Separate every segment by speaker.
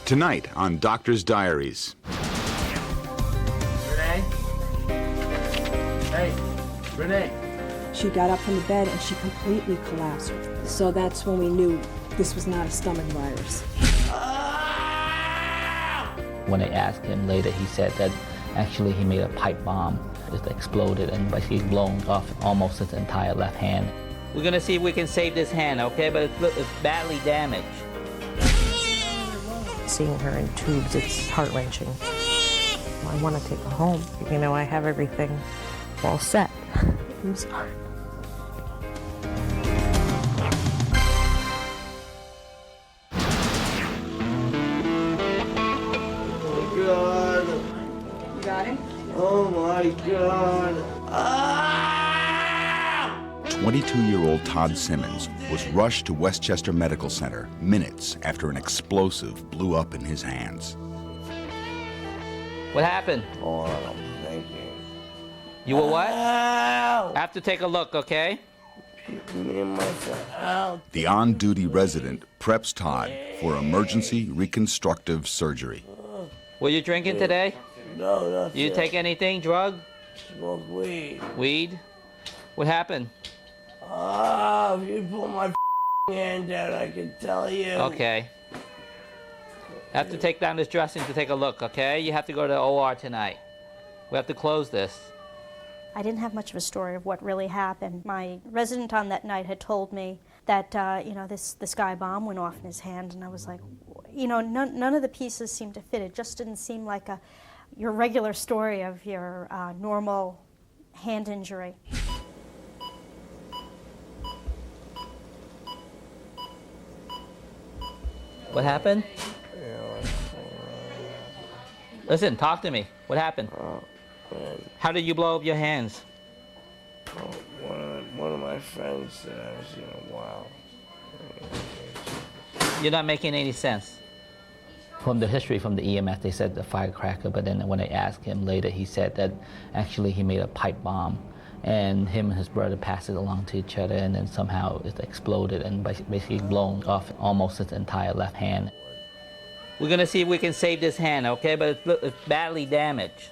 Speaker 1: Tonight on Doctor's Diaries.
Speaker 2: Rene? Hey, Rene.
Speaker 3: She got up from the bed and she completely collapsed. So that's when we knew this was not a stomach virus.
Speaker 4: When they asked him later, he said that actually he made a pipe bomb. It exploded and basically blown off almost his entire left hand. We're gonna see if we can save this hand, okay? But it's badly damaged.
Speaker 5: Seeing her in tubes, it's heart-wrenching. I want to take her home. You know, I have everything all set. I'm sorry.
Speaker 6: Oh, God.
Speaker 3: You got him?
Speaker 6: Oh, my God. Ah!
Speaker 1: 22-year-old Todd Simmons was rushed to Westchester Medical Center minutes after an explosive blew up in his hands.
Speaker 4: What happened?
Speaker 6: Oh, I'm thinking.
Speaker 4: You were what?
Speaker 6: Ow!
Speaker 4: I have to take a look, okay?
Speaker 6: Me and my son out.
Speaker 1: The on-duty resident preps Todd for emergency reconstructive surgery.
Speaker 4: Were you drinking today?
Speaker 6: No, that's
Speaker 4: You
Speaker 6: it.
Speaker 4: take anything? Drug?
Speaker 6: Smoke weed.
Speaker 4: Weed? What happened?
Speaker 6: Ah, if you pull my hand out, I can tell you.
Speaker 4: Okay. I have to take down this dressing to take a look, okay? You have to go to the OR tonight. We have to close this.
Speaker 7: I didn't have much of a story of what really happened. My resident on that night had told me that, this guy bomb went off in his hand, and I was like, none of the pieces seemed to fit. It just didn't seem like your regular story of your normal hand injury.
Speaker 4: What happened? Listen, talk to me. What happened? How did you blow up your hands?
Speaker 6: One of my friends said I was in a while.
Speaker 4: You're not making any sense. From the history from the EMS, they said the firecracker, but then when they asked him later, he said that actually he made a pipe bomb, and him and his brother passed it along to each other, and then somehow it exploded and basically blown off almost his entire left hand. We're gonna see if we can save this hand, okay? But it's badly damaged.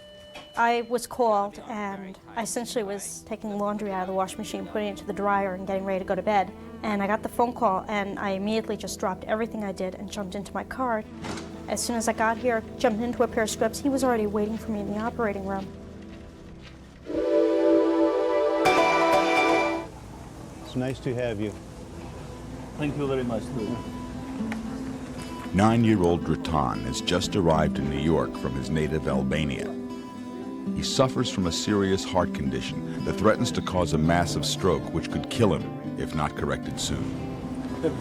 Speaker 7: I was called, and I essentially was taking laundry out of the washing machine, putting it into the dryer, and getting ready to go to bed. And I got the phone call, and I immediately just dropped everything I did and jumped into my car. As soon as I got here, jumped into a pair of scripts. He was already waiting for me in the operating room.
Speaker 8: It's nice to have you.
Speaker 9: Thank you very much.
Speaker 1: 9-year-old Drayton has just arrived in New York from his native Albania. He suffers from a serious heart condition that threatens to cause a massive stroke which could kill him if not corrected soon.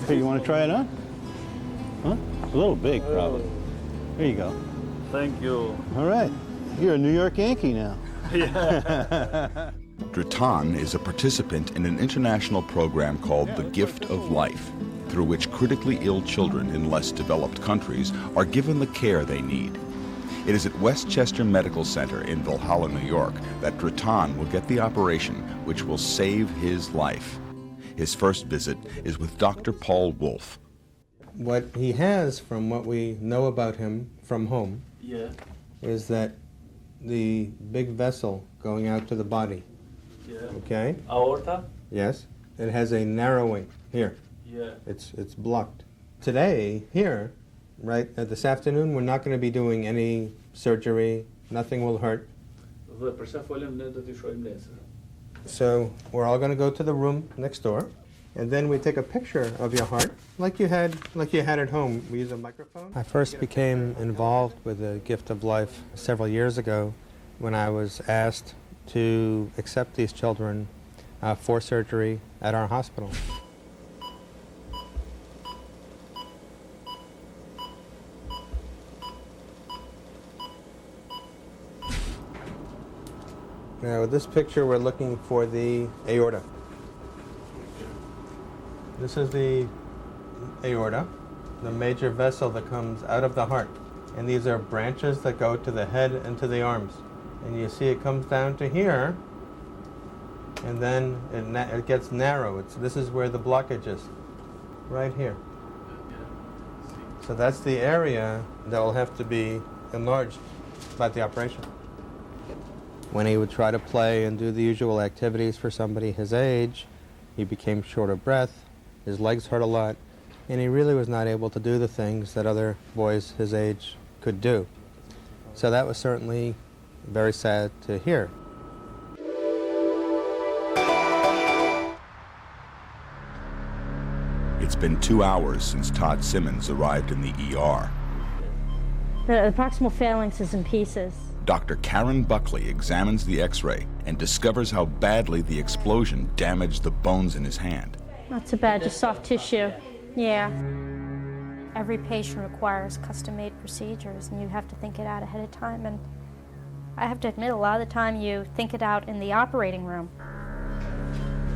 Speaker 8: Hey, you want to try it on? Huh? It's a little big, probably. Here you go.
Speaker 9: Thank you.
Speaker 8: All right. You're a New York Yankee now.
Speaker 1: Drayton is a participant in an international program called The Gift of Life, through which critically ill children in less developed countries are given the care they need. It is at Westchester Medical Center in Valhalla, New York, that Drayton will get the operation which will save his life. His first visit is with Dr. Paul Wolf.
Speaker 10: What he has, from what we know about him from home, is that the big vessel going out to the body, okay?
Speaker 9: Aorta?
Speaker 10: Yes. It has a narrowing here.
Speaker 9: Yeah.
Speaker 10: It's blocked. Today, here, right, this afternoon, we're not going to be doing any surgery. Nothing will hurt. So we're all going to go to the room next door, and then we take a picture of your heart, like you had at home. We use a microphone. I first became involved with the Gift of Life several years ago when I was asked to accept these children for surgery at our hospital. Now, with this picture, we're looking for the aorta. This is the aorta, the major vessel that comes out of the heart. And these are branches that go to the head and to the arms. And you see it comes down to here, and then it gets narrow. This is where the blockage is, right here. So that's the area that will have to be enlarged by the operation. When he would try to play and do the usual activities for somebody his age, he became short of breath, his legs hurt a lot, and he really was not able to do the things that other boys his age could do. So that was certainly very sad to hear.
Speaker 1: It's been 2 hours since Todd Simmons arrived in the ER.
Speaker 7: The proximal phalanx is in pieces.
Speaker 1: Dr. Karen Buckley examines the x-ray and discovers how badly the explosion damaged the bones in his hand.
Speaker 7: Not too bad, just soft tissue. Yeah. Every patient requires custom-made procedures, and you have to think it out ahead of time. And I have to admit, a lot of the time you think it out in the operating room.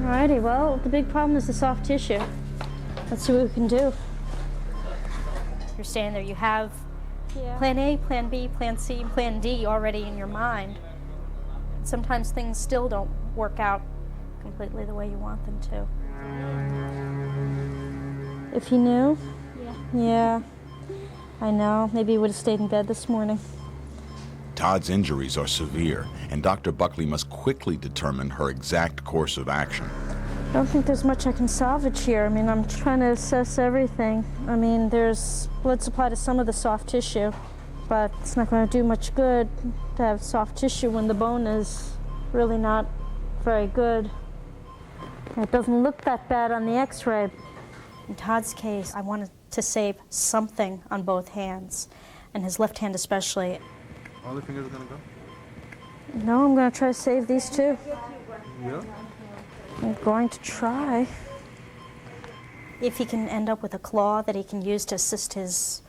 Speaker 7: Alrighty, well, the big problem is the soft tissue. Let's see what we can do. You're standing there, you have plan A, plan B, plan C, plan D already in your mind. Sometimes things still don't work out completely the way you want them to. If he knew? Yeah, I know. Maybe he would have stayed in bed this morning.
Speaker 1: Todd's injuries are severe, and Dr. Buckley must quickly determine her exact course of action.
Speaker 7: I don't think there's much I can salvage here. I mean, I'm trying to assess everything. I mean, there's blood supply to some of the soft tissue, but it's not going to do much good to have soft tissue when the bone is really not very good. It doesn't look that bad on the x-ray. In Todd's case, I wanted to save something on both hands, and his left hand especially.
Speaker 10: All the fingers are going to go?
Speaker 7: No, I'm going to try to save these two.
Speaker 10: Yeah.
Speaker 7: I'm going to try. If he can end up with a claw that he can use to assist his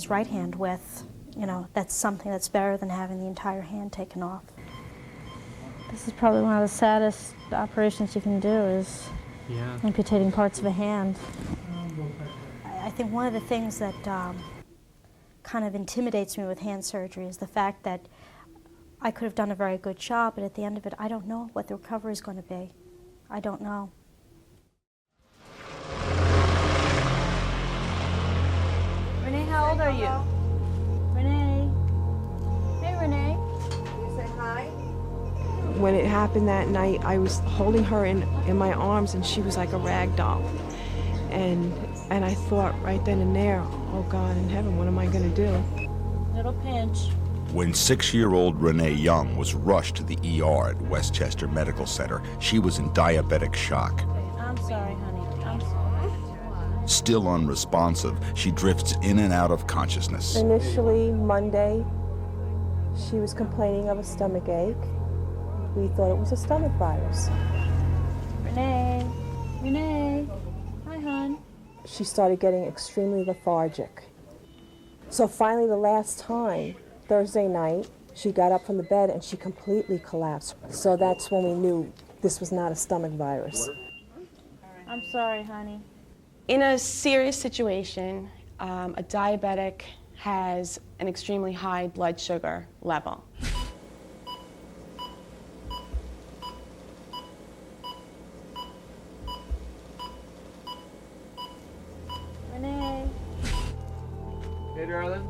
Speaker 7: right hand with, you know, that's something that's better than having the entire hand taken off. This is probably one of the saddest operations you can do, is amputating parts of a hand. I think one of the things that kind of intimidates me with hand surgery is the fact that I could have done a very good job, but at the end of it, I don't know what the recovery is going to be. I don't know.
Speaker 2: Renee, how old are you? Renee. Hey, Renee. You say hi?
Speaker 11: When it happened that night, I was holding her in my arms, and she was like a rag doll. And I thought right then and there, oh God in heaven, what am I going to do?
Speaker 2: Little pinch.
Speaker 1: When 6-year-old Rene Young was rushed to the ER at Westchester Medical Center, she was in diabetic shock.
Speaker 2: I'm sorry, honey. I'm sorry.
Speaker 1: Still unresponsive, she drifts in and out of consciousness.
Speaker 12: Initially, Monday, she was complaining of a stomach ache. We thought it was a stomach virus.
Speaker 2: Renee. Renee. Hi, hon.
Speaker 12: She started getting extremely lethargic. So finally, the last time, Thursday night, she got up from the bed and she completely collapsed. So that's when we knew this was not a stomach virus.
Speaker 2: I'm sorry, honey.
Speaker 11: In a serious situation, a diabetic has an extremely high blood sugar level.
Speaker 2: Renee.
Speaker 10: Hey, darling.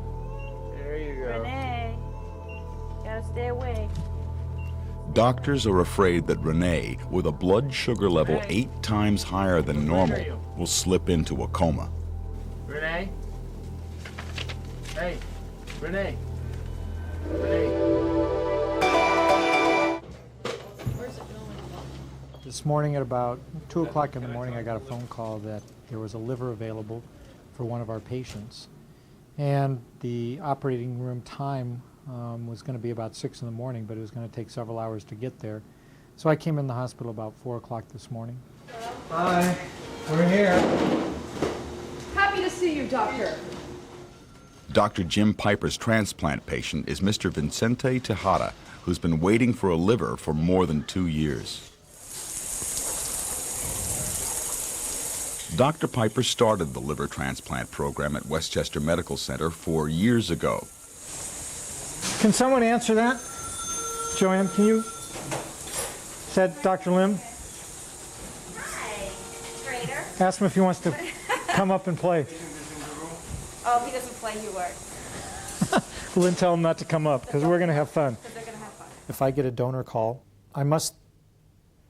Speaker 10: There you go.
Speaker 2: Renee. Gotta stay awake.
Speaker 1: Doctors are afraid that Rene, with a blood sugar level 8 times higher than normal, will slip into a coma.
Speaker 6: Rene? Hey, Rene. Rene.
Speaker 13: This morning at about 2 o'clock in the morning, I got a phone call that there was a liver available for one of our patients. And the operating room time was going to be about 6 in the morning, but it was going to take several hours to get there. So I came in the hospital about 4 o'clock this morning.
Speaker 10: Hi, we're here.
Speaker 14: Happy to see you, doctor.
Speaker 1: Dr. Jim Piper's transplant patient is Mr. Vincente Tejada, who's been waiting for a liver for more than 2 years. Dr. Piper started the liver transplant program at Westchester Medical Center 4 years ago.
Speaker 13: Can someone answer that? Joanne, can you? Is that Dr. Lim?
Speaker 15: Hi, Drayton.
Speaker 13: Ask him if he wants to come up and play.
Speaker 2: Oh, if he doesn't play, he works.
Speaker 13: Well, then tell him not to come up, because we're going to have fun.
Speaker 2: Because they're going to have fun.
Speaker 13: If I get a donor call, I must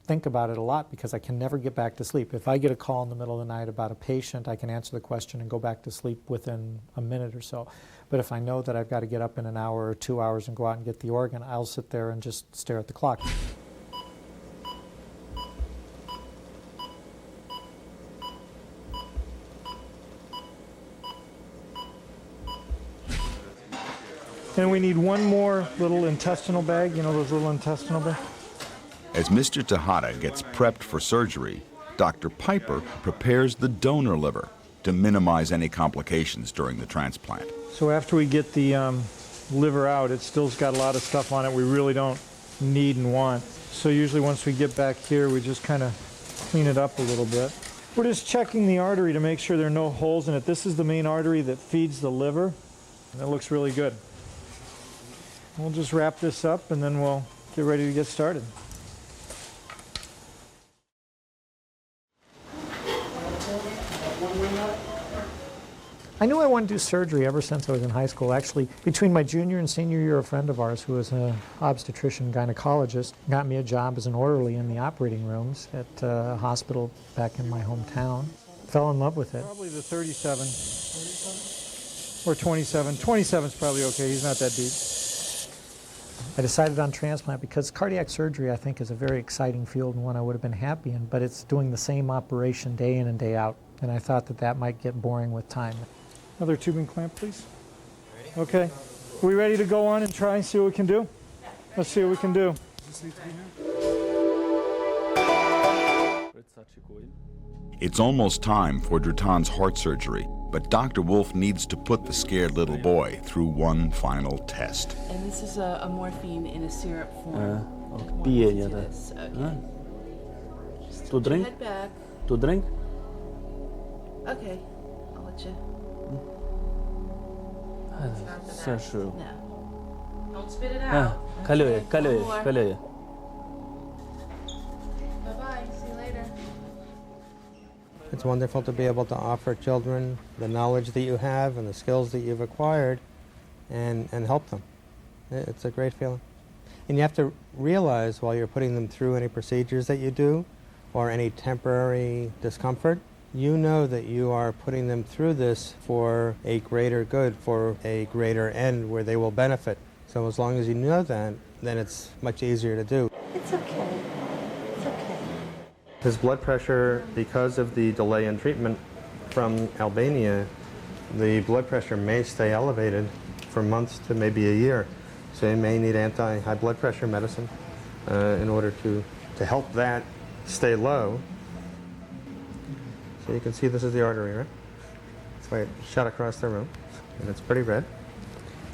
Speaker 13: think about it a lot because I can never get back to sleep. If I get a call in the middle of the night about a patient, I can answer the question and go back to sleep within a minute or so. But if I know that I've got to get up in an hour or 2 hours and go out and get the organ, I'll sit there and just stare at the clock. And we need one more little intestinal bag, you know those little intestinal bags?
Speaker 1: As Mr. Tejada gets prepped for surgery, Dr. Piper prepares the donor liver to minimize any complications during the transplant.
Speaker 13: So after we get the liver out, it still's got a lot of stuff on it we really don't need and want. So usually once we get back here, we just kind of clean it up a little bit. We're just checking the artery to make sure there are no holes in it. This is the main artery that feeds the liver, and it looks really good. We'll just wrap this up and then we'll get ready to get started. I knew I wanted to do surgery ever since I was in high school. Actually, between my junior and senior year, a friend of ours who was an obstetrician gynecologist got me a job as an orderly in the operating rooms at a hospital back in my hometown. Fell in love with it. Probably the 37 or 27. 27 is probably okay. He's not that deep. I decided on transplant because cardiac surgery, I think, is a very exciting field and one I would have been happy in, but it's doing the same operation day in and day out, and I thought that that might get boring with time. Another tubing clamp, please. Ready? Okay. Are we ready to go on and try and see what we can do? Yeah. Let's see what we can do.
Speaker 1: It's almost time for Drayton's heart surgery, but Dr. Wolf needs to put the scared little boy through one final test.
Speaker 15: And this is a morphine in a syrup form.
Speaker 9: This.
Speaker 15: Okay.
Speaker 9: To drink?
Speaker 15: Head back.
Speaker 9: To drink?
Speaker 15: Okay, I'll let you.
Speaker 9: Сашу.
Speaker 15: No. Don't spit it out.
Speaker 9: Kalıyor.
Speaker 15: Bye-bye. See you later.
Speaker 10: It's wonderful to be able to offer children the knowledge that you have and the skills that you've acquired and help them. It's a great feeling. And you have to realize while you're putting them through any procedures that you do or any temporary discomfort, you know that you are putting them through this for a greater good, for a greater end where they will benefit. So as long as you know that, then it's much easier to do.
Speaker 7: It's okay. It's okay.
Speaker 10: His blood pressure, because of the delay in treatment from Albania, the blood pressure may stay elevated for months to maybe a year. So you may need anti-high blood pressure medicine in order to help that stay low. So you can see this is the artery, right? That's why it shot across the room, and it's pretty red.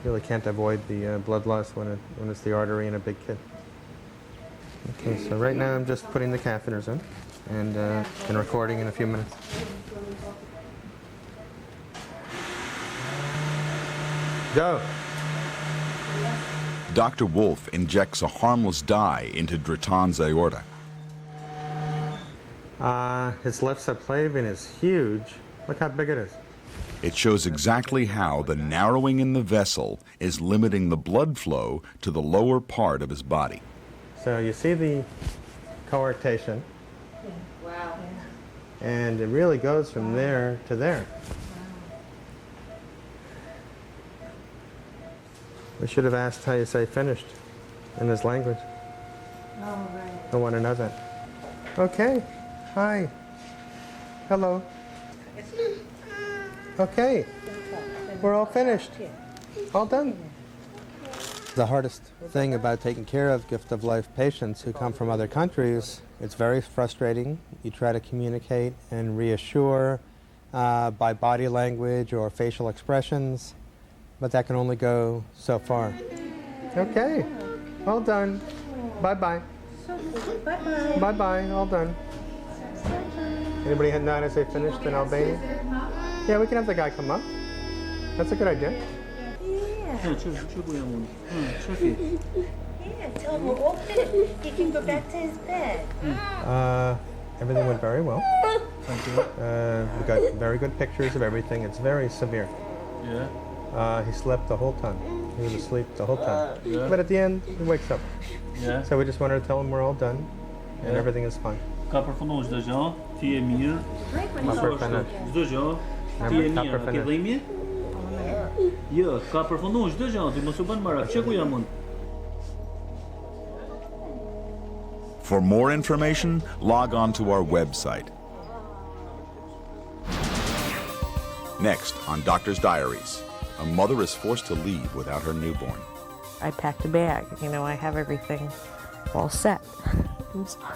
Speaker 10: You really can't avoid the blood loss when it's the artery in a big kid. Okay, so right now I'm just putting the catheters in and recording in a few minutes. Go!
Speaker 1: Dr. Wolf injects a harmless dye into Drayton's aorta.
Speaker 10: His left subclavian is huge. Look how big it is.
Speaker 1: It shows exactly how the narrowing in the vessel is limiting the blood flow to the lower part of his body.
Speaker 10: So you see the coarctation.
Speaker 15: Wow.
Speaker 10: And it really goes from there to there. We should have asked how you say finished in this language.
Speaker 15: Oh, right.
Speaker 10: I want to know that. Okay. Hi. Hello. Okay. We're all finished. All done. The hardest thing about taking care of gift of life patients who come from other countries, it's very frustrating. You try to communicate and reassure by body language or facial expressions, but that can only go so far. Okay. All done. Bye-bye.
Speaker 7: Bye-bye.
Speaker 10: Bye-bye. All done. Anybody had not as they finished in Albania? Yeah, we can have the guy come up. That's a good idea.
Speaker 7: Yeah, tell him we're all finished. He can go back to his bed.
Speaker 10: Everything went very well. Thank you. We got very good pictures of everything. It's very severe.
Speaker 9: Yeah.
Speaker 10: He slept the whole time. He was asleep the whole time.
Speaker 9: Yeah.
Speaker 10: But at the end, he wakes up.
Speaker 9: Yeah.
Speaker 10: So we just wanted to tell him we're all done and
Speaker 9: Yeah.
Speaker 10: everything is fine.
Speaker 9: Ka përfunduar çdo gjë, ti je mirë.
Speaker 10: Ka përfunduar.
Speaker 9: Çdo gjë, ti je mirë. Ke dhimbje? Jo, ka përfunduar çdo gjë, ti mos u bën marak. Çe ku jam unë?
Speaker 1: For more information, log on to our website. Next on Doctor's Diaries, a mother is forced to leave without her newborn.
Speaker 5: I packed a bag. You know, I have everything all set. I'm sorry.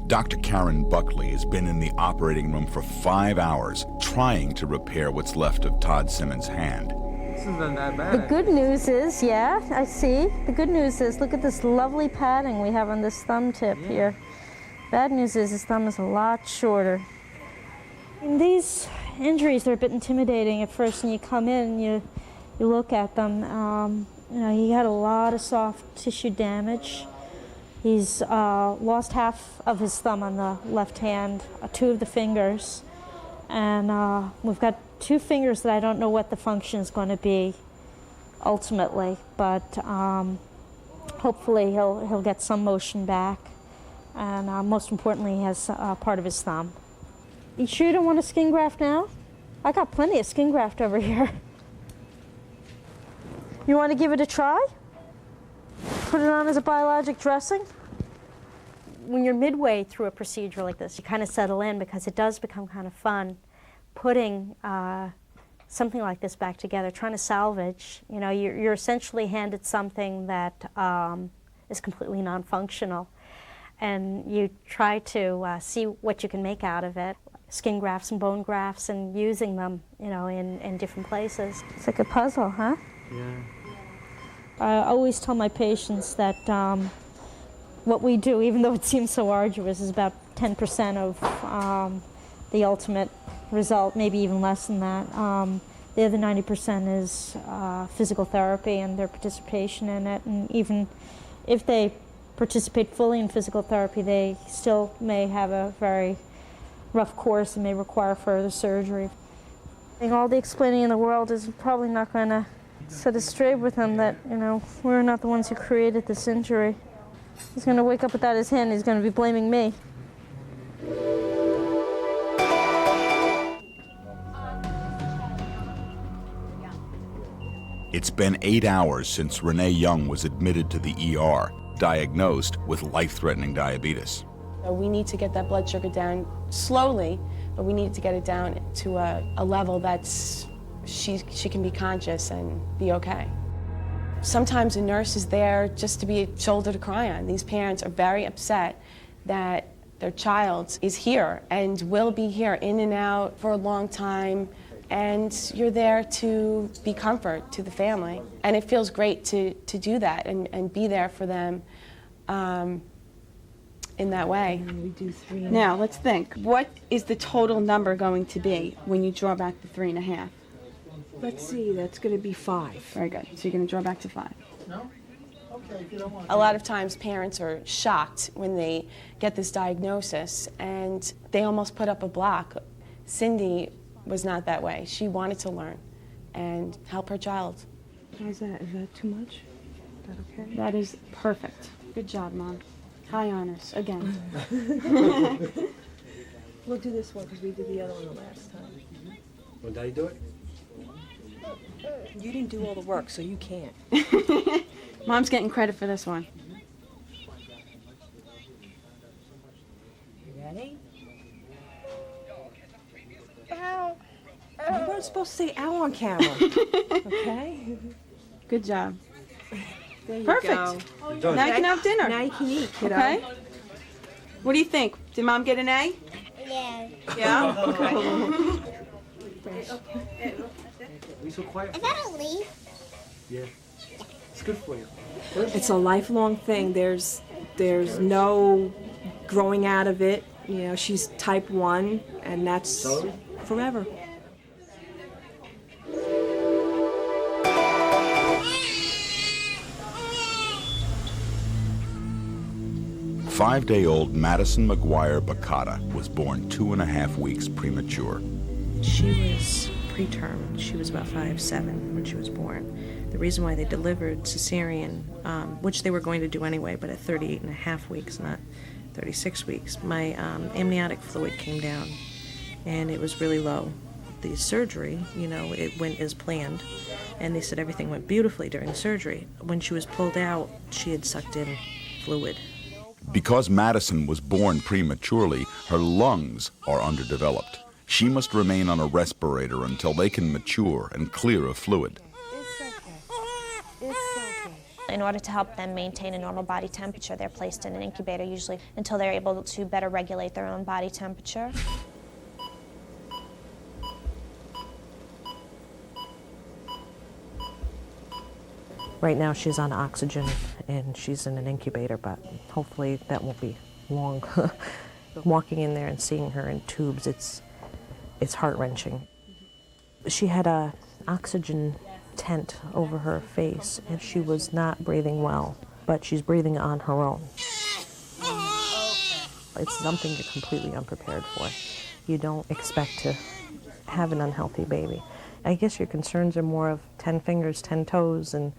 Speaker 1: Dr. Karen Buckley has been in the operating room for 5 hours trying to repair what's left of Todd Simmons' hand.
Speaker 2: This isn't that bad. The good news is, yeah, I see. The good news is, look at this lovely padding we have on this thumb tip here. Bad news is his thumb is a lot shorter. And these injuries, they're a bit intimidating at first when you come in, you look at them. You know, he had a lot of soft tissue damage. He's lost half of his thumb on the left hand, 2 of the fingers, and we've got 2 fingers that I don't know what the function is going to be ultimately, but hopefully he'll get some motion back, and most importantly, he has part of his thumb. You sure you don't want a skin graft now? I got plenty of skin graft over here. You want to give it a try? Put it on as a biologic dressing? When you're midway through a procedure like this, you kind of settle in because it does become kind of fun putting something like this back together, trying to salvage. You know, you're essentially handed something that is completely non-functional, and you try to see what you can make out of it. Skin grafts and bone grafts, and using them, you know, in different places. It's like a puzzle, huh?
Speaker 9: Yeah.
Speaker 2: I always tell my patients that what we do, even though it seems so arduous, is about 10% of the ultimate result, maybe even less than that. The other 90% is physical therapy and their participation in it. And even if they participate fully in physical therapy, they still may have a very rough course and may require further surgery. I think all the explaining in the world is probably not going to set it straight with him that, you know, we're not the ones who created this injury. He's going to wake up without his hand. He's going to be blaming me.
Speaker 1: It's been 8 hours since Rene Young was admitted to the ER, diagnosed with life-threatening diabetes.
Speaker 16: We need to get that blood sugar down slowly, but we need to get it down to a level that's she can be conscious and be okay. Sometimes a nurse is there just to be a shoulder to cry on. These parents are very upset that their child is here and will be here in and out for a long time, and you're there to be comfort to the family. And it feels great to do that and be there for them in that way.
Speaker 11: We do 3.
Speaker 17: Now, let's think. What is the total number going to be when you draw back the 3.5?
Speaker 11: Let's see, that's going to be 5.
Speaker 17: Very good. So you're going to draw back to 5.
Speaker 11: No? Okay, if you don't want.
Speaker 16: A lot of times parents are shocked when they get this diagnosis and they almost put up a block. Cindy was not that way. She wanted to learn and help her child.
Speaker 11: How's that? Is that too much? Is that okay?
Speaker 17: That is perfect. Good job, Mom. High honors, again.
Speaker 11: We'll do this one because we did the other one the last time.
Speaker 10: Will Daddy do it?
Speaker 11: You didn't do all the work, so you can't.
Speaker 17: Mom's getting credit for this one.
Speaker 11: You ready? Ow. You weren't supposed to say ow on camera. Okay?
Speaker 17: Good job.
Speaker 11: There you
Speaker 17: Perfect.
Speaker 11: go.
Speaker 17: Now you can have dinner.
Speaker 11: Now you can eat, kiddo.
Speaker 17: Okay? What do you think? Did Mom get an A?
Speaker 15: Yeah.
Speaker 17: Yeah? Okay.
Speaker 10: We so quiet.
Speaker 15: Is that a leaf?
Speaker 10: Yeah. It's good for you.
Speaker 11: It's a lifelong thing. There's no growing out of it.
Speaker 12: You know, she's type 1, and that's forever.
Speaker 1: Five-day-old Madison McGuire Bacata was born 2.5 weeks premature.
Speaker 5: She was preterm. She was about 5'7" when she was born. The reason why they delivered cesarean, which they were going to do anyway, but at 38.5 weeks, not 36 weeks, my amniotic fluid came down, and it was really low. The surgery, you know, it went as planned, and they said everything went beautifully during the surgery. When she was pulled out, she had sucked in fluid.
Speaker 1: Because Madison was born prematurely, her lungs are underdeveloped. She must remain on a respirator until they can mature and clear of fluid.
Speaker 7: In order to help them maintain a normal body temperature, they're placed in an incubator usually until they're able to better regulate their own body temperature.
Speaker 5: Right now she's on oxygen and she's in an incubator, but hopefully that won't be long. Walking in there and seeing her in tubes, it's heart-wrenching. She had an oxygen tent over her face and she was not breathing well, but she's breathing on her own. It's something you're completely unprepared for. You don't expect to have an unhealthy baby. I guess your concerns are more of 10 fingers, 10 toes, and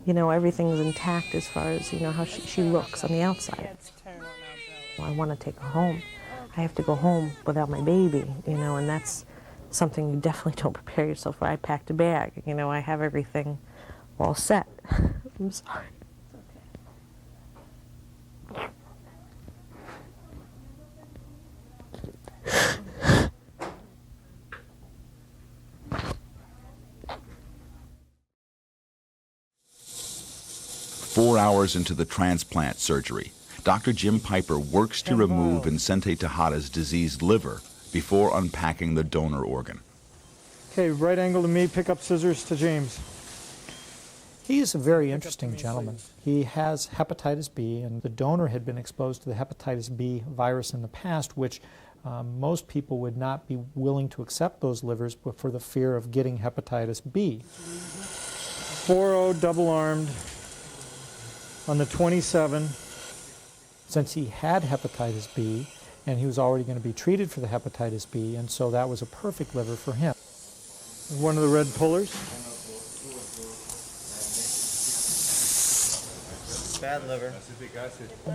Speaker 5: you know, everything's intact as far as, you know, how she looks on the outside. I want to take her home. I have to go home without my baby, you know, and that's something you definitely don't prepare yourself for. I packed a bag, you know, I have everything all set. I'm sorry.
Speaker 1: 4 hours into the transplant surgery, Dr. Jim Piper works to remove Vincente Tejada's diseased liver before unpacking the donor organ.
Speaker 13: Okay, right angle to me, pick up scissors to James. He is a very interesting gentleman. He has hepatitis B, and the donor had been exposed to the hepatitis B virus in the past, which most people would not be willing to accept those livers for the fear of getting hepatitis B. 4-0 double-armed on the 27. Since he had hepatitis B, and he was already going to be treated for the hepatitis B, and so that was a perfect liver for him. One of the red pullers.
Speaker 10: Bad liver.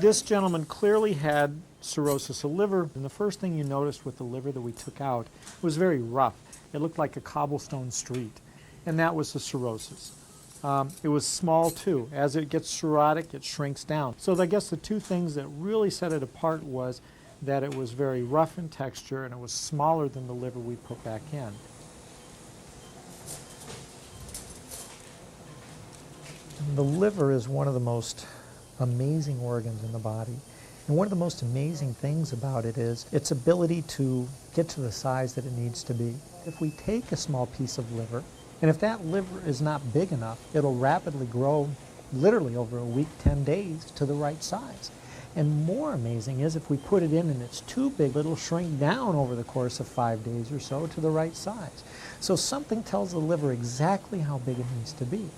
Speaker 13: This gentleman clearly had cirrhosis of liver, and the first thing you noticed with the liver that we took out was very rough. It looked like a cobblestone street, and that was the cirrhosis. It was small too. As it gets cirrhotic, it shrinks down. So I guess the two things that really set it apart was that it was very rough in texture and it was smaller than the liver we put back in. The liver is one of the most amazing organs in the body. And one of the most amazing things about it is its ability to get to the size that it needs to be. If we take a small piece of liver, and if that liver is not big enough, it'll rapidly grow, literally over a week, 10 days, to the right size. And more amazing is if we put it in and it's too big, it'll shrink down over the course of 5 days or so to the right size. So something tells the liver exactly how big it needs to be.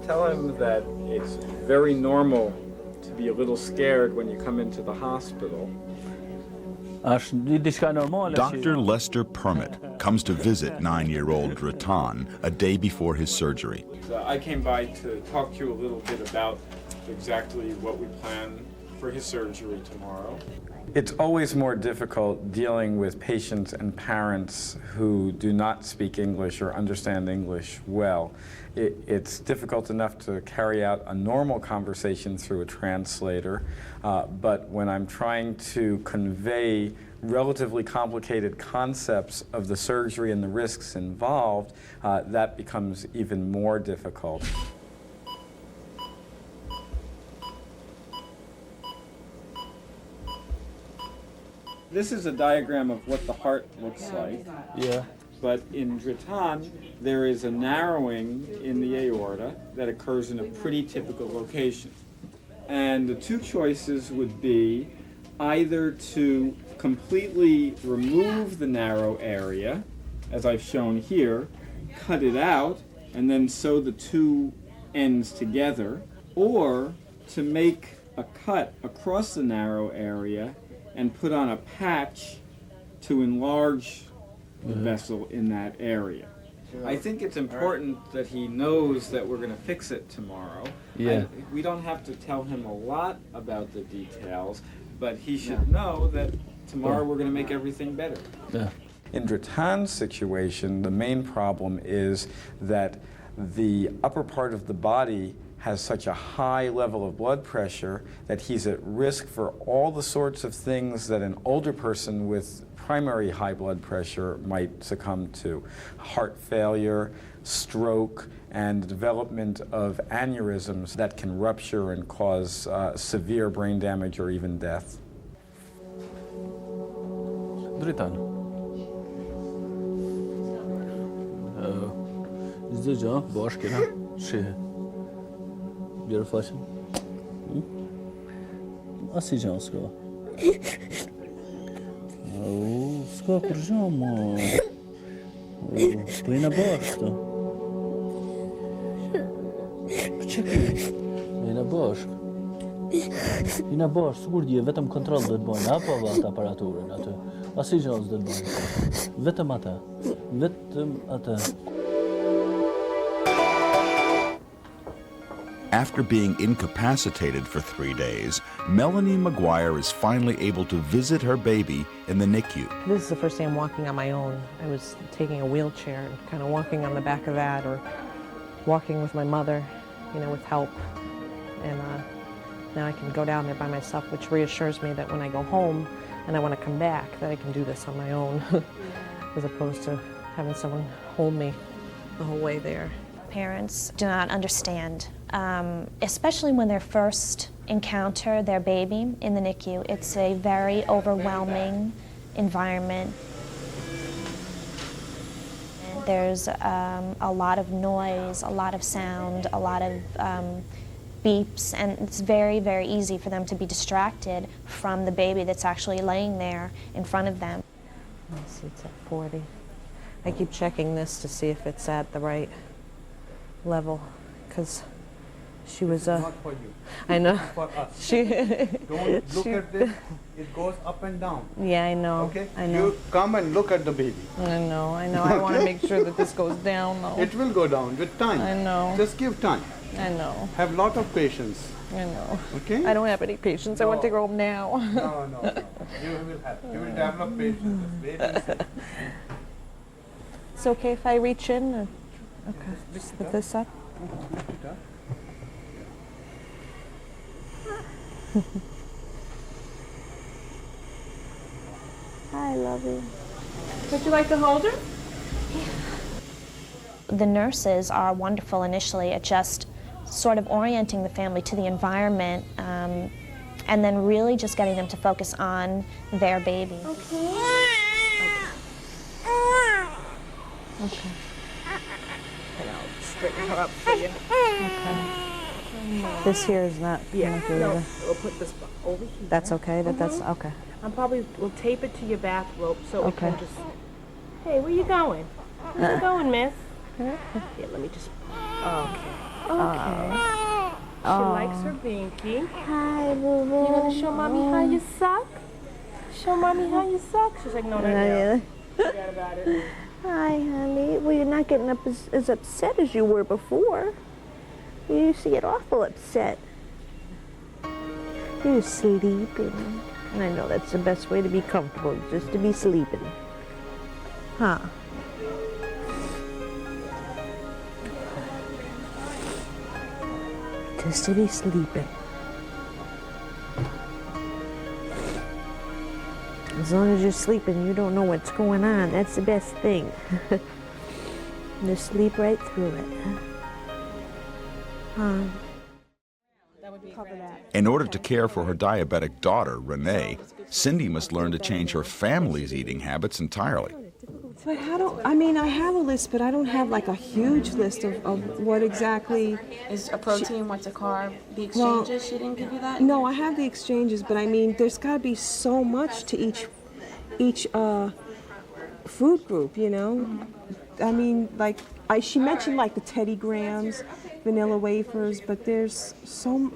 Speaker 18: Tell him that it's very normal to be a little scared when you come into the hospital.
Speaker 1: Dr. Lester Permit comes to visit 9-year-old Drayton a day before his surgery.
Speaker 18: I came by to talk to you a little bit about exactly what we plan for his surgery tomorrow. It's always more difficult dealing with patients and parents who do not speak English or understand English well. It's difficult enough to carry out a normal conversation through a translator, but when I'm trying to convey relatively complicated concepts of the surgery and the risks involved, that becomes even more difficult. This is a diagram of what the heart looks like.
Speaker 9: Yeah.
Speaker 18: But in Drayton, there is a narrowing in the aorta that occurs in a pretty typical location. And the two choices would be either to completely remove the narrow area, as I've shown here, cut it out, and then sew the two ends together, or to make a cut across the narrow area and put on a patch to enlarge the vessel in that area. I think it's important that he knows that we're going to fix it tomorrow.
Speaker 15: Yeah.
Speaker 18: We don't have to tell him a lot about the details, but he should know that tomorrow we're going to make everything better.
Speaker 15: Yeah.
Speaker 18: In Drayton's situation, the main problem is that the upper part of the body has such a high level of blood pressure that he's at risk for all the sorts of things that an older person with primary high blood pressure might succumb to. Heart failure, stroke, and the development of aneurysms that can rupture and cause severe brain damage or even death.
Speaker 15: Drayton. ازدواج باش كده شه بیار فاشن اسی جان سکا او سکا پرجاما بينا باش تو بچكي بينا باش بينا باش سكورديه vetëm kontroll do të bëjnë apo atë aparaturën atë asi gjë do të bëjnë vetëm atë
Speaker 1: After being incapacitated for 3 days, Melanie McGuire is finally able to visit her baby in the NICU.
Speaker 5: This is the first day I'm walking on my own. I was taking a wheelchair and kind of walking on the back of that, or walking with my mother, you know, with help. And now I can go down there by myself, which reassures me that when I go home and I want to come back, that I can do this on my own, as opposed to having someone hold me the whole way there.
Speaker 7: Parents do not understand, especially when they first encounter their baby in the NICU. It's a very overwhelming environment. There's a lot of noise, a lot of sound, a lot of beeps, and it's very, very easy for them to be distracted from the baby that's actually laying there in front of them.
Speaker 5: Let's see, it's at 40. I keep checking this to see if it's at the right level, because she was
Speaker 8: Not for you.
Speaker 5: I know.
Speaker 8: It's for us.
Speaker 5: She
Speaker 8: Don't look at this. It goes up and down.
Speaker 5: Yeah, I know.
Speaker 8: Okay.
Speaker 5: I know.
Speaker 8: You come and look at the baby.
Speaker 5: I know. I want to make sure that this goes down, though.
Speaker 8: It will go down with time.
Speaker 5: I know.
Speaker 8: Just give time.
Speaker 5: I know.
Speaker 8: Have lot of patience.
Speaker 5: I know.
Speaker 8: Okay.
Speaker 5: I don't have any patience. I want to go home now.
Speaker 8: No. You will have. You will develop patience. Just wait and see.
Speaker 5: It's okay if I reach in? Or? Okay. Just put this up.
Speaker 7: I love you.
Speaker 11: Would you like to hold her?
Speaker 7: The nurses are wonderful initially at just sort of orienting the family to the environment, and then really just getting them to focus on their baby.
Speaker 5: Okay. And I'll straighten her up for you. Okay. This here is not.
Speaker 11: Yeah.
Speaker 5: Good,
Speaker 11: No,
Speaker 5: either.
Speaker 11: we'll put this over here.
Speaker 5: That's okay. That's okay.
Speaker 11: I'm probably will tape it to your bath rope so we
Speaker 5: Okay.
Speaker 11: can just. Hey, where you going? Where you going, miss? Here, let me just. Okay. Okay. She likes her binky. Hi, boo boo. You want to show mommy how you suck? Show mommy how you suck. She's like, no, forget about it.
Speaker 19: Hi, honey. Well, you're not getting up as upset as you were before. You used to get awful upset. You're sleeping. And I know that's the best way to be comfortable, just to be sleeping. Huh? Just to be sleeping. As long as you're sleeping, you don't know what's going on. That's the best thing. Just sleep right through it.
Speaker 1: In order to care for her diabetic daughter, Rene, Cindy must learn to change her family's eating habits entirely.
Speaker 11: But how do, I mean, I have a list, but I don't have like a huge list of what exactly.
Speaker 16: Is a protein, what's a carb? The exchanges, she didn't give you that?
Speaker 11: No, I have the exchanges, but I mean, there's got to be so much to each food group, you know? I mean, like, she mentioned like the Teddy Grahams, vanilla wafers, but there's so.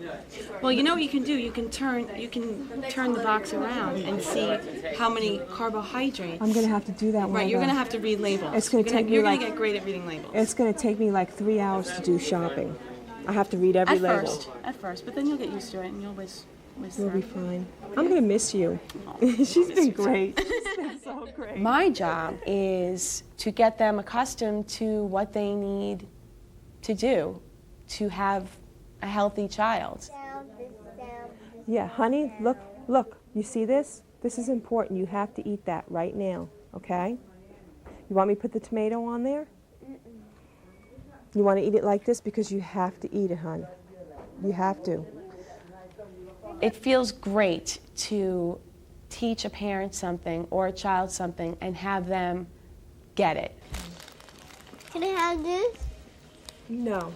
Speaker 16: Well, you know what you can do? You can turn the box around and see how many carbohydrates.
Speaker 11: I'm gonna have to do that.
Speaker 16: Right, you're gonna have to read labels.
Speaker 11: It's gonna take me
Speaker 16: You're
Speaker 11: like.
Speaker 16: gonna get great at reading labels.
Speaker 11: It's gonna take me like 3 hours to do shopping. I have to read every label.
Speaker 16: At first, but then you'll get used to it and you'll whiz
Speaker 11: You'll
Speaker 16: through.
Speaker 11: be fine. I'm gonna miss you. She's been great. She's been so great.
Speaker 16: My job is to get them accustomed to what they need to do to have a healthy child.
Speaker 12: Yeah, honey, look, you see this? This is important. You have to eat that right now, okay? You want me to put the tomato on there? You want to eat it like this because you have to eat it, hon. You have to.
Speaker 16: It feels great to teach a parent something or a child something and have them get it.
Speaker 19: Can I have this?
Speaker 11: No.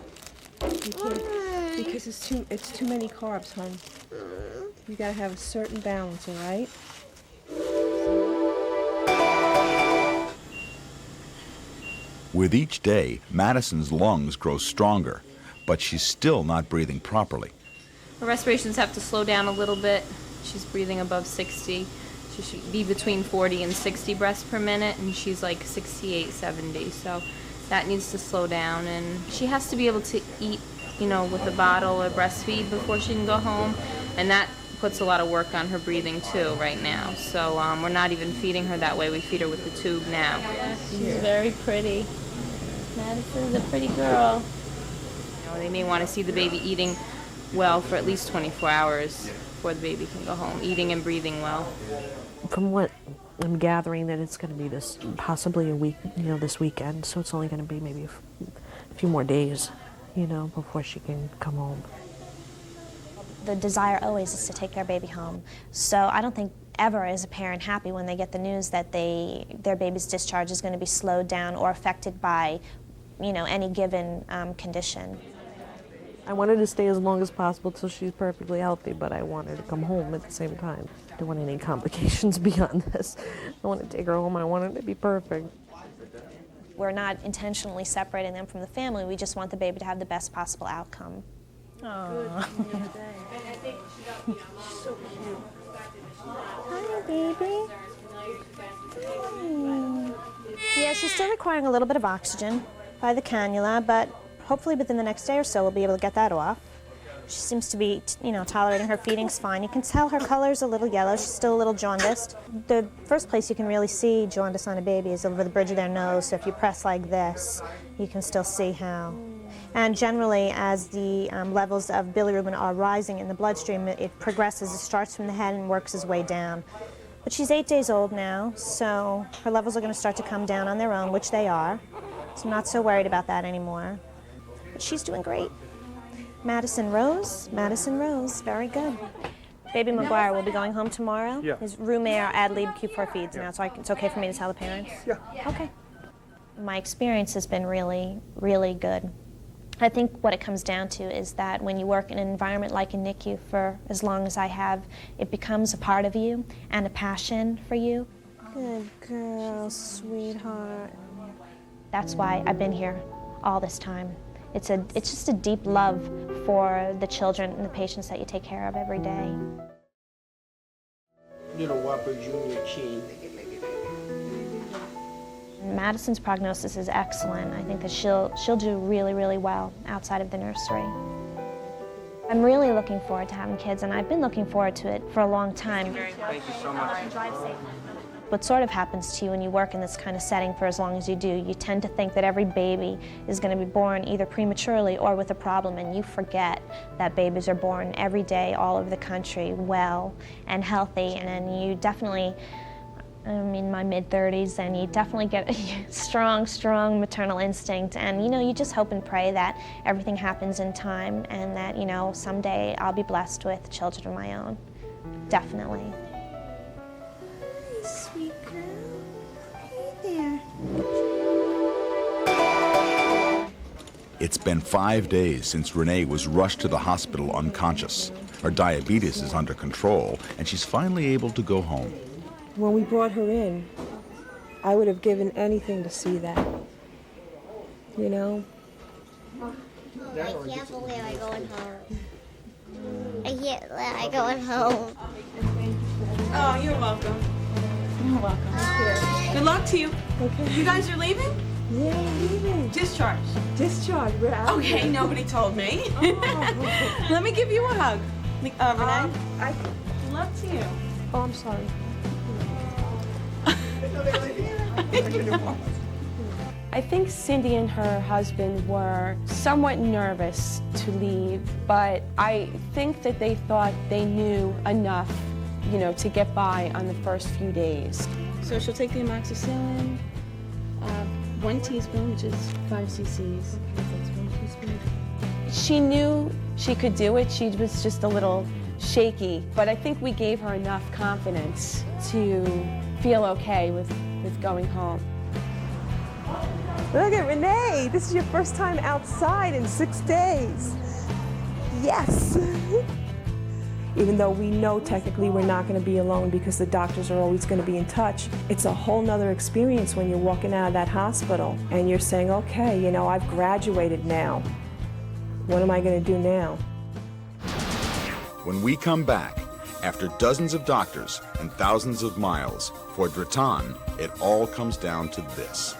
Speaker 11: You can't, because it's too many carbs, hon. You gotta have a certain balance, all right?
Speaker 1: With each day, Madison's lungs grow stronger, but she's still not breathing properly.
Speaker 20: Her respirations have to slow down a little bit. She's breathing above 60. She should be between 40 and 60 breaths per minute, and she's like 68, 70. So that needs to slow down, and she has to be able to eat, you know, with a bottle or breastfeed before she can go home, and that puts a lot of work on her breathing too right now. So we're not even feeding her that way. We feed her with the tube now. She's very pretty. Madison's a pretty girl. You know, they may want to see the baby eating well for at least 24 hours before the baby can go home, eating and breathing well.
Speaker 5: From what I'm gathering, that it's going to be this, possibly a week, you know, this weekend, so it's only going to be maybe a few more days, you know, before she can come home.
Speaker 7: The desire always is to take their baby home. So I don't think ever is a parent happy when they get the news that their baby's discharge is going to be slowed down or affected by, you know, any given condition.
Speaker 5: I wanted to stay as long as possible till she's perfectly healthy, but I wanted to come home at the same time. I don't want any complications beyond this. I want to take her home. I want her to be perfect.
Speaker 7: We're not intentionally separating them from the family. We just want the baby to have the best possible outcome.
Speaker 19: Aww.
Speaker 7: So cute. Hi, baby. Yeah, she's still requiring a little bit of oxygen by the cannula, but hopefully within the next day or so we'll be able to get that off. She seems to be, you know, tolerating her feedings fine. You can tell her color's a little yellow. She's still a little jaundiced. The first place you can really see jaundice on a baby is over the bridge of their nose. So if you press like this, you can still see how. And generally, as the levels of bilirubin are rising in the bloodstream, it progresses. It starts from the head and works its way down. But she's 8 days old now, so her levels are going to start to come down on their own, which they are. So I'm not so worried about that anymore. But she's doing great. Madison Rose, very good. Baby McGuire will be going home tomorrow.
Speaker 10: Yeah.
Speaker 7: His roommate are ad lib Q4 feeds now, so it's okay for me to tell the parents?
Speaker 10: Yeah.
Speaker 7: Okay. My experience has been really, really good. I think what it comes down to is that when you work in an environment like a NICU for as long as I have, it becomes a part of you and a passion for you.
Speaker 12: Good girl, sweetheart.
Speaker 7: That's why I've been here all this time. It's just a deep love for the children and the patients that you take care of every day.
Speaker 6: Little Whopper Junior Cheese.
Speaker 7: Madison's prognosis is excellent. I think that she'll do really, really well outside of the nursery. I'm really looking forward to having kids, and I've been looking forward to it for a long time.
Speaker 6: Thank you so much.
Speaker 7: Drive safe. What sort of happens to you when you work in this kind of setting for as long as you do, you tend to think that every baby is going to be born either prematurely or with a problem, and you forget that babies are born every day all over the country well and healthy, and you definitely, I'm in my mid-30s, and you definitely get a strong maternal instinct, and you know, you just hope and pray that everything happens in time and that, you know, someday I'll be blessed with children of my own. Definitely.
Speaker 19: Sweet girl. Hey there.
Speaker 1: It's been 5 days since Rene was rushed to the hospital unconscious. Her diabetes is under control, and she's finally able to go home.
Speaker 12: When we brought her in, I would have given anything to see that. You know?
Speaker 21: I can't believe I'm going home. I can't believe I'm going home.
Speaker 17: Oh, you're welcome. You're welcome. Good luck to you.
Speaker 12: Okay.
Speaker 17: You guys are leaving?
Speaker 12: Yeah, we're leaving.
Speaker 17: Discharge.
Speaker 12: Discharge. We're out.
Speaker 17: Okay,
Speaker 12: here.
Speaker 17: nobody told me.
Speaker 12: Oh.
Speaker 17: Let me give you a hug. Renee?
Speaker 12: Good
Speaker 17: luck to you.
Speaker 12: Oh, I'm sorry.
Speaker 16: I think Cindy and her husband were somewhat nervous to leave, but I think that they thought they knew enough, you know, to get by on the first few days. So she'll take the amoxicillin, 1 teaspoon, which is 5 cc's. She knew she could do it. She was just a little shaky, but I think we gave her enough confidence to feel okay with going home.
Speaker 12: Look at Renee. This is your first time outside in 6 days. Yes. Even though we know technically we're not going to be alone because the doctors are always going to be in touch, it's a whole nother experience when you're walking out of that hospital and you're saying, okay, you know, I've graduated now. What am I going to do now?
Speaker 1: When we come back, after dozens of doctors and thousands of miles, for Drayton, it all comes down to this.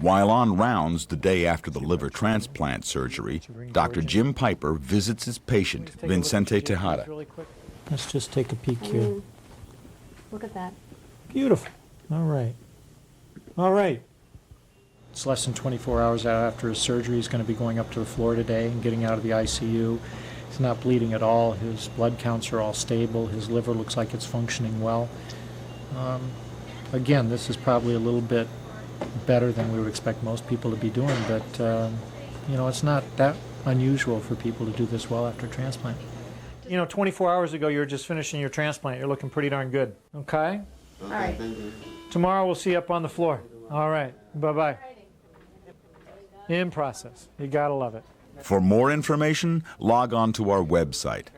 Speaker 1: While on rounds the day after the liver transplant surgery, Dr. Jim Piper visits his patient, Vincente Tejada.
Speaker 13: Let's just take a peek here.
Speaker 7: Look at that.
Speaker 13: Beautiful. All right. All right. It's less than 24 hours after his surgery. He's going to be going up to the floor today and getting out of the ICU. He's not bleeding at all. His blood counts are all stable. His liver looks like it's functioning well. Again, this is probably a little bit better than we would expect most people to be doing, but you know, it's not that unusual for people to do this well after transplant. You know, 24 hours ago you were just finishing your transplant. You're looking pretty darn good. Okay?
Speaker 21: All right.
Speaker 13: Tomorrow we'll see you up on the floor. All right. Bye-bye. In process. You gotta love it.
Speaker 1: For more information, log on to our website.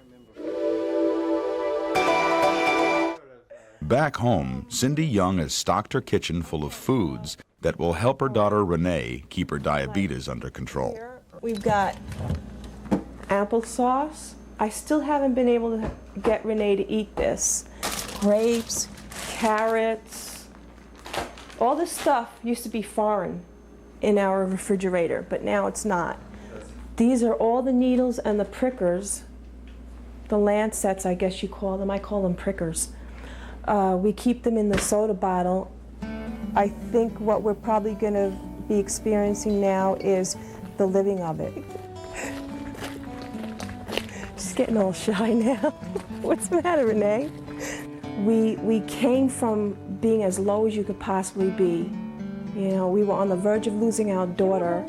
Speaker 1: Back home, Cindy Young has stocked her kitchen full of foods that will help her daughter Rene keep her diabetes under control.
Speaker 12: We've got applesauce. I still haven't been able to get Rene to eat this. Grapes, carrots. All this stuff used to be foreign in our refrigerator, but now it's not. These are all the needles and the prickers, the lancets, I guess you call them. I call them prickers. We keep them in the soda bottle. I think what we're probably going to be experiencing now is the living of it. She's getting all shy now. What's the matter, Renee? We came from being as low as you could possibly be. You know, we were on the verge of losing our daughter.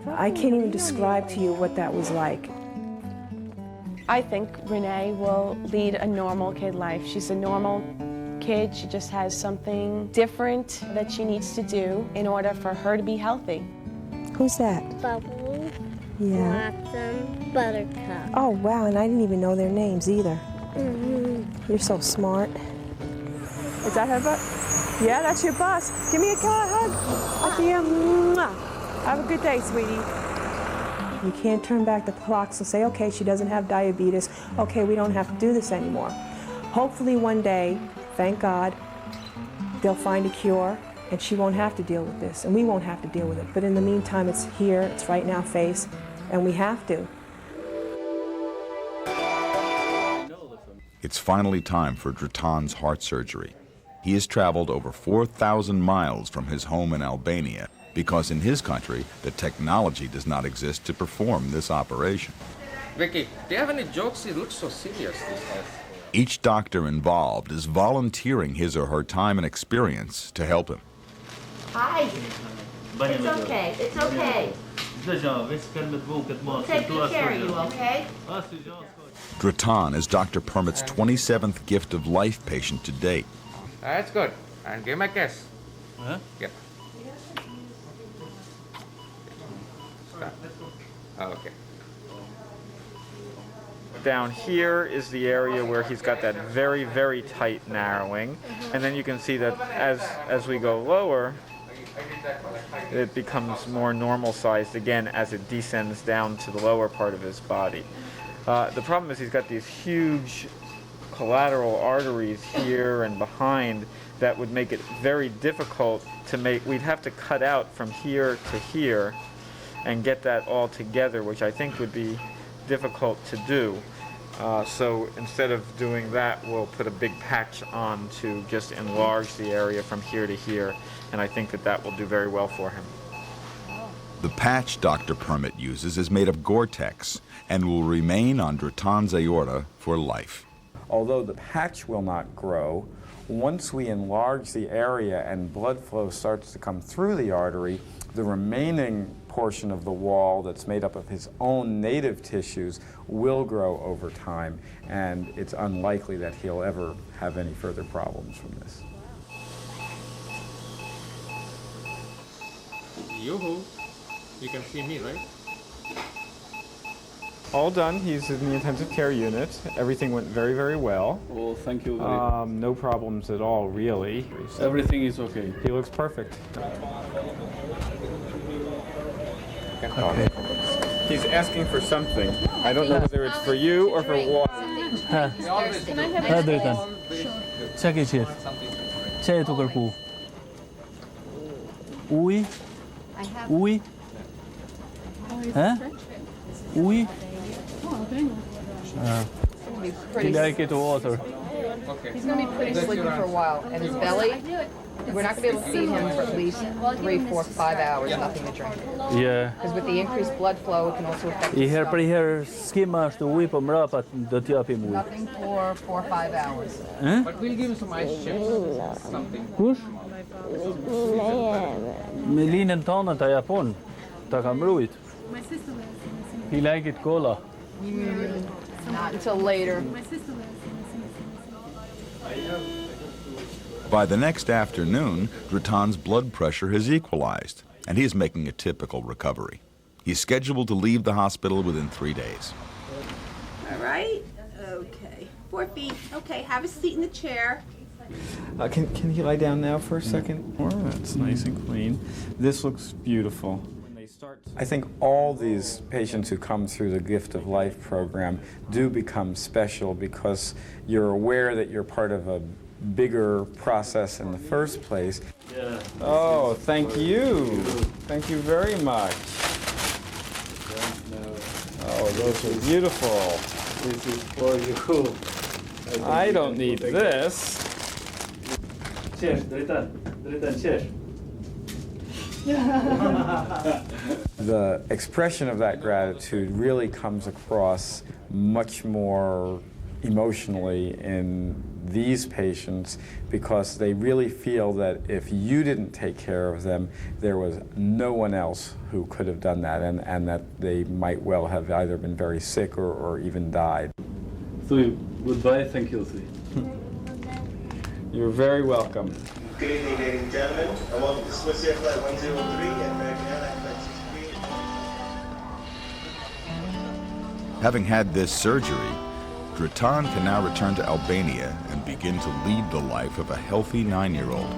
Speaker 12: I can't even describe to you what that was like.
Speaker 16: I think Renee will lead a normal kid life. She's a normal kid. She just has something different that she needs to do in order for her to be healthy.
Speaker 12: Who's that?
Speaker 21: Bubble,
Speaker 12: Yeah.
Speaker 21: Blossom, Buttercup.
Speaker 12: Oh, wow, and I didn't even know their names either. You're so smart. Is that her bus? Yeah, that's your bus. Give me a hug. Have a good day, sweetie. You can't turn back the clocks and say, okay, she doesn't have diabetes. Okay, we don't have to do this anymore. Hopefully one day, thank God, they'll find a cure and she won't have to deal with this and we won't have to deal with it. But in the meantime, it's here, it's right in our face, and we have to.
Speaker 1: It's finally time for Drayton's heart surgery. He has traveled over 4,000 miles from his home in Albania because in his country, the technology does not exist to perform this operation.
Speaker 22: Vicky, do you have any jokes? It looks so serious these days.
Speaker 1: Each doctor involved is volunteering his or her time and experience to help him.
Speaker 3: Hi. It's okay. It's okay. We'll take good care of you, okay?
Speaker 1: Drayton is Dr. Permit's 27th gift of life patient to date.
Speaker 22: That's good. And give my kiss.
Speaker 15: Huh?
Speaker 22: Yep. Okay. Down here is the area where he's got that very, very tight narrowing. And then you can see that as we go lower, it becomes more normal sized again as it descends down to the lower part of his body. The problem is he's got these huge collateral arteries here and behind that would make it very difficult to make. We'd have to cut out from here to here and get that all together, which I think would be difficult to do. So instead of doing that, we'll put a big patch on to just enlarge the area from here to here, and I think that that will do very well for him.
Speaker 1: The patch Dr. Permit uses is made of Gore-Tex and will remain on Drayton's aorta for life.
Speaker 18: Although the patch will not grow, once we enlarge the area and blood flow starts to come through the artery, the remaining portion of the wall that's made up of his own native tissues will grow over time, and it's unlikely that he'll ever have any further problems from this.
Speaker 22: Yoo-hoo. You can see me, right?
Speaker 18: All done. He's in the intensive care unit. Everything went very, very well.
Speaker 15: Oh, thank you.
Speaker 18: No problems at all, really.
Speaker 15: Everything is okay.
Speaker 18: He looks perfect.
Speaker 15: Okay.
Speaker 18: He's asking for something. I don't know whether it's for you or for water.
Speaker 15: Drayton. Check it here. Check it over. Oui. Oui. Huh? Oui.
Speaker 14: Pretty.
Speaker 15: Like it water.
Speaker 14: He's going to be pretty sleepy for a while. And his belly, we're not going to be able to feed him for at least 3, 4, 5 hours, nothing to drink.
Speaker 15: Yeah.
Speaker 14: Because with the increased blood flow, it can also affect
Speaker 15: I
Speaker 14: his
Speaker 15: her
Speaker 14: stomach.
Speaker 15: her skimash to whip mrapat do t'japim ujë.
Speaker 14: Nothing for 4 or 5 hours.
Speaker 22: But we'll give him some ice chips. Something.
Speaker 15: Kush? Me linën tonë ta japon. Ta kam mbrujt.
Speaker 14: My sister lives.
Speaker 15: He like it cola.
Speaker 14: Not until later.
Speaker 1: By the next afternoon, Drayton's blood pressure has equalized, and he is making a typical recovery. He's scheduled to leave the hospital within 3 days.
Speaker 3: All right. Okay. 4 feet. Okay. Have a seat in the chair.
Speaker 18: Can he lie down now for a second? Oh, that's nice and clean. This looks beautiful. I think all these patients who come through the Gift of Life program do become special because you're aware that you're part of a bigger process in the first place.
Speaker 15: Yeah.
Speaker 18: Oh, thank you. Thank you very much. Oh, those are beautiful.
Speaker 15: This is for you.
Speaker 18: I don't need this.
Speaker 15: Cheers, Drayton. Drayton, cheers.
Speaker 18: The expression of that gratitude really comes across much more emotionally in these patients because they really feel that if you didn't take care of them, there was no one else who could have done that, and that they might well have either been very sick or even died.
Speaker 15: So, goodbye, thank you.
Speaker 18: You're very welcome.
Speaker 4: Good evening, ladies and gentlemen, and welcome to Swiss Air Flight 103 and American Airlines Flight 63.
Speaker 1: Having had this surgery, Drayton can now return to Albania and begin to lead the life of a healthy 9-year-old.